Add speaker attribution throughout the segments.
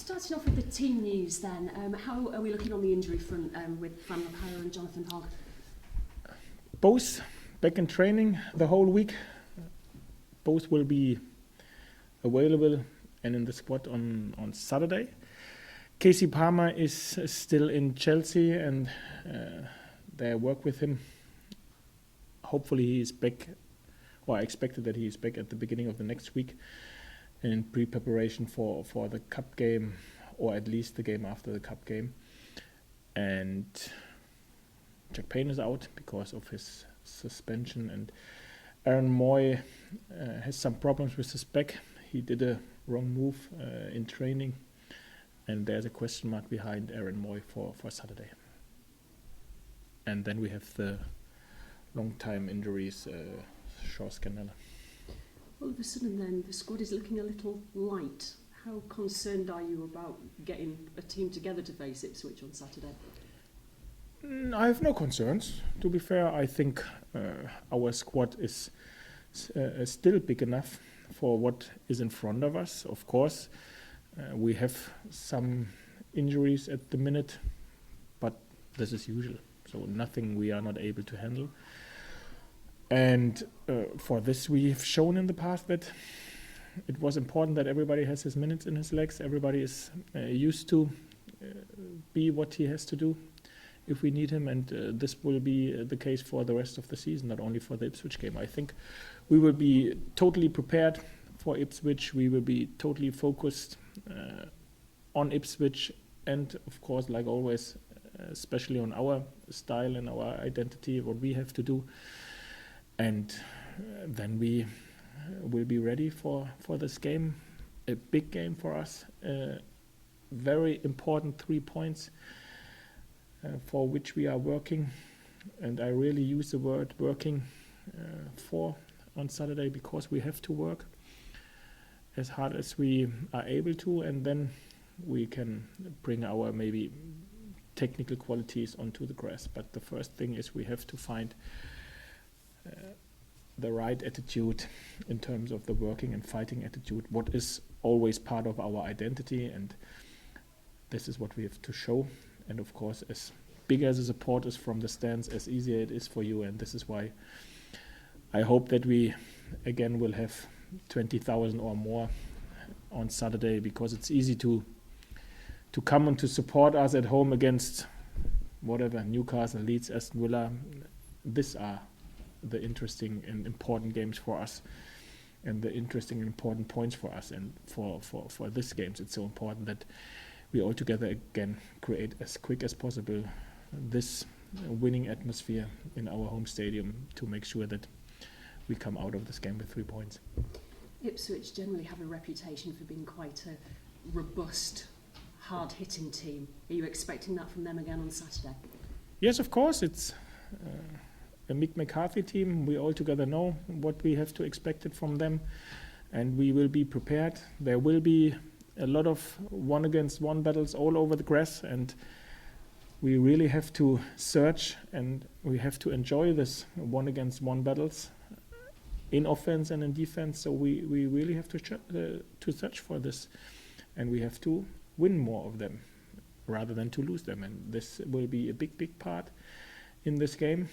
Speaker 1: Starting off with the team news then, how are we looking on the injury front with Van der Pyre and Jonathan Hogg?
Speaker 2: Both back in training the whole week. Both will be available and in the squad on Saturday. Casey Palmer is still in Chelsea and they work with him. Hopefully he is back, or I expected that he is back at the beginning of the next week in pre-preparation for the cup game, or at least the game after the cup game. And Jack Payne is out because of his suspension, and Aaron Moy has some problems with his back. He did a wrong move in training, and there's a question mark behind Aaron Moy for Saturday. And then we have the long-time injuries, Shaw Scannella.
Speaker 1: All of a sudden then, the squad is looking a little light. How concerned are you about getting a team together to face Ipswich on Saturday?
Speaker 2: I have no concerns. To be fair, I think our squad is still big enough for what is in front of us. Of course, we have some injuries at the minute, but this is usual. So nothing we are not able to handle. And for this, we've shown in the past that it was important that everybody has his minutes in his legs. Everybody is used to be what he has to do if we need him. And this will be the case for the rest of the season, not only for the Ipswich game. I think we will be totally prepared for Ipswich. We will be totally focused on Ipswich. And, of course, like always, especially on our style and our identity, what we have to do. And then we will be ready for this game, a big game for us, very important 3 points for which we are working. And I really use the word working for on Saturday, because we have to work as hard as we are able to, and then we can bring our maybe technical qualities onto the grass. But the first thing is we have to find the right attitude in terms of the working and fighting attitude, what is always part of our identity, and this is what we have to show. And of course, as big as the support is from the stands, as easier it is for you, and this is why I hope that we again will have 20,000 or more on Saturday, because it's easy to come and to support us at home against whatever, Newcastle, Leeds, Aston Villa. These are the interesting and important games for us, and the interesting and important points for us. And for this games, it's so important that we all together again create as quick as possible this winning atmosphere in our home stadium to make sure that we come out of this game with 3 points.
Speaker 1: Ipswich generally have a reputation for being quite a robust, hard-hitting team. Are you expecting that from them again on Saturday?
Speaker 2: Yes, of course. It's a Mick McCarthy team. We all together know what we have to expect it from them, and we will be prepared. There will be a lot of one-against-one battles all over the grass, and we really have to search and we have to enjoy this one-against-one battles in offense and in defense. So we really have to search for this, and we have to win more of them rather than to lose them. And this will be a big part in this game,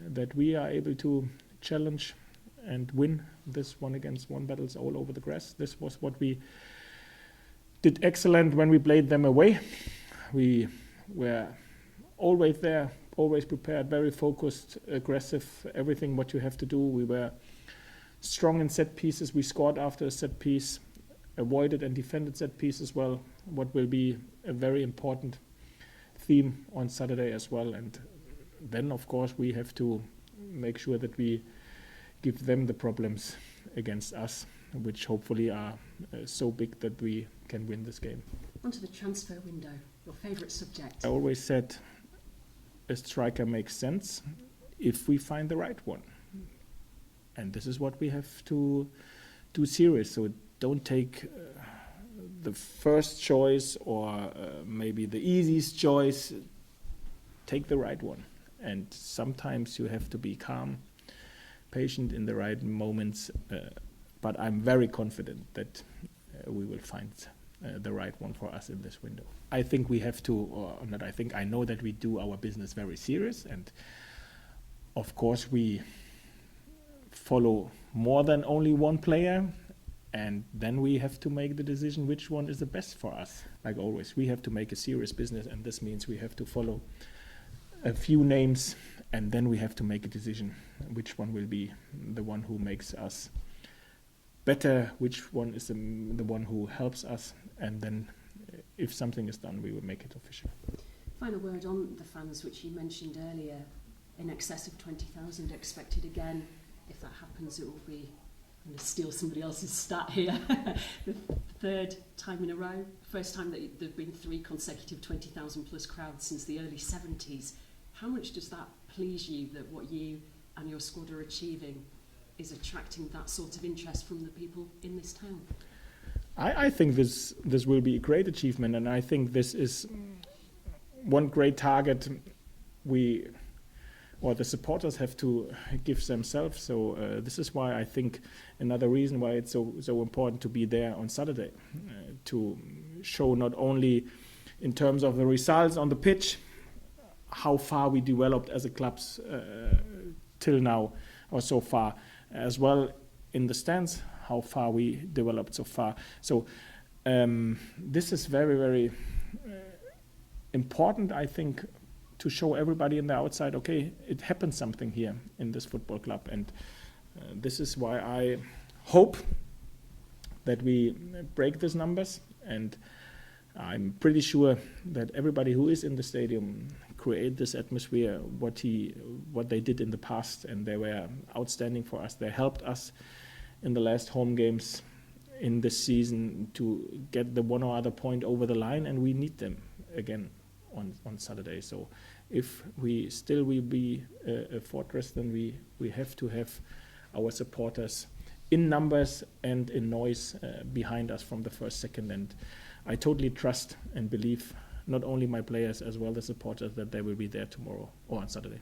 Speaker 2: that we are able to challenge and win this one-against-one battles all over the grass. This was what we did excellent when we played them away. We were always there, always prepared, very focused, aggressive, everything what you have to do. We were strong in set pieces. We scored after a set piece, avoided and defended set piece as well, what will be a very important theme on Saturday as well. And then, of course, we have to make sure that we give them the problems against us, which hopefully are so big that we can win this game.
Speaker 1: Onto the transfer window, your favourite subject.
Speaker 2: I always said a striker makes sense if we find the right one. And this is what we have to do serious. So don't take the first choice or maybe the easiest choice. Take the right one. And sometimes you have to be calm, patient in the right moments. But I'm very confident that we will find the right one for us in this window. I think we have to, or not I think, I know that we do our business very serious, and of course we follow more than only one player, and then we have to make the decision which one is the best for us. Like always, we have to make a serious business, and this means we have to follow a few names, and then we have to make a decision which one will be the one who makes us better, which one is the one who helps us, and then if something is done, we will make it official.
Speaker 1: Final word on the fans, which you mentioned earlier, in excess of 20,000 expected again. If that happens, it will be, I'm going to steal somebody else's stat here, the third time in a row, first time that there have been 3 consecutive 20,000 plus crowds since the early 70s. How much does that please you, that what you and your squad are achieving is attracting that sort of interest from the people in this town?
Speaker 2: I think this will be a great achievement, and I think this is one great target the supporters have to give themselves. So this is why I think another reason why it's so important to be there on Saturday, to show not only in terms of the results on the pitch, how far we developed as a club till now or so far, as well in the stands, how far we developed so far. So this is very, very important, I think, to show everybody in the outside, okay, it happened something here in this football club. And this is why I hope that we break these numbers. And I'm pretty sure that everybody who is in the stadium create this atmosphere, what they did in the past, and they were outstanding for us. They helped us in the last home games in this season to get the one or other point over the line, and we need them again on Saturday. So if we still will be a fortress, then we have to have our supporters in numbers and in noise behind us from the first second. And I totally trust and believe not only my players as well as supporters that they will be there tomorrow or on Saturday.